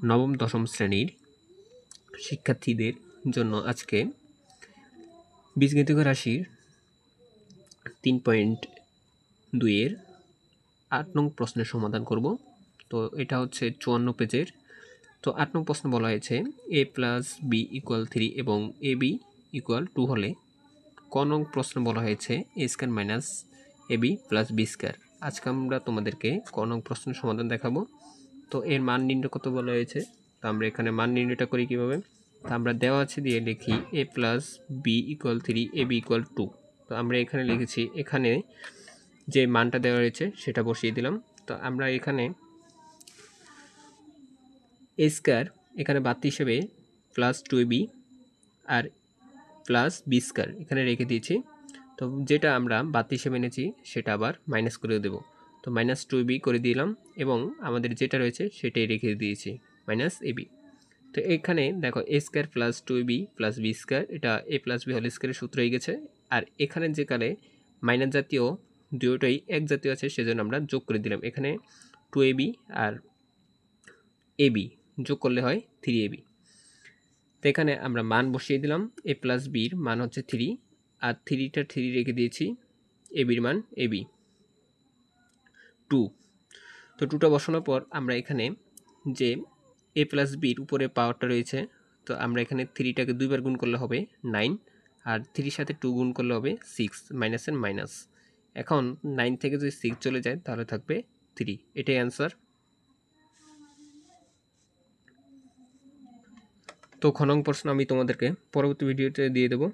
নবম দশম শ্রেণীর শিক্ষার্থীদের জন্য আজকে বীজগণিত রাশির 3.2 এর 8 নং প্রশ্নের সমাধান করব। তো এটা হচ্ছে 54 পেজের। তো 8 নং প্রশ্ন বলা হয়েছে a + b = 3 এবং ab = 2 হলে ক নং প্রশ্ন বলা হয়েছে a² - ab + b²। আজকে আমরা তোমাদেরকে ক নং প্রশ্নের সমাধান দেখাবো। তো এর মান নির্ণয় কত বলা হয়েছে, তো আমরা এখানে মান নির্ণয়টা করি কিভাবে, তো আমরা দেওয়া আছে দিয়ে লিখি a + b = 3 ab = 2। তো আমরা এখানে লিখেছি, এখানে যে মানটা দেওয়া হয়েছে সেটা বসিয়ে দিলাম। তো আমরা এখানে a² এখানে বাড়তি হিসেবে +2ab আর +b² এখানে রেখে দিয়েছি। তো যেটা আমরা বাড়তি হিসেবে এনেছি সেটা আবার মাইনাস করে দেব। তো -2ab করে দিলাম এবং আমাদের যেটা রয়েছে সেটাই রেখে দিয়েছি -ab। তো এখানে দেখো a² + 2ab + b² এটা a + b হোল স্কয়ারের সূত্র হয়ে গেছে। আর এখানে যে কালে মাইনাস জাতীয় দুটোই এক জাতীয় আছে সেজন্য আমরা যোগ করে দিলাম। এখানে 2ab আর ab যোগ করলে হয় 3ab। তো এখানে আমরা মান বসিয়ে দিলাম। a + b এর মান হচ্ছে 3 আর 3টা 3 রেখে দিয়েছি, ab এর মান ab 2। তো 2টা বসানোর পর আমরা এখানে যে a + b এর উপরে পাওয়ারটা রয়েছে, তো আমরা এখানে 3টাকে দুইবার গুণ করলে হবে 9 আর 3 সাথে 2 গুণ করলে হবে 6, মাইনাসের মাইনাস। এখন 9 থেকে যদি 6 চলে যায় তাহলে থাকবে 3। এটাই অ্যান্সার। তো খ নং প্রশ্ন আমি তোমাদেরকে পরবর্তী ভিডিওতে দিয়ে দেবো।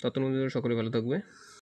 ততক্ষণ সকলে ভালো থাকবে।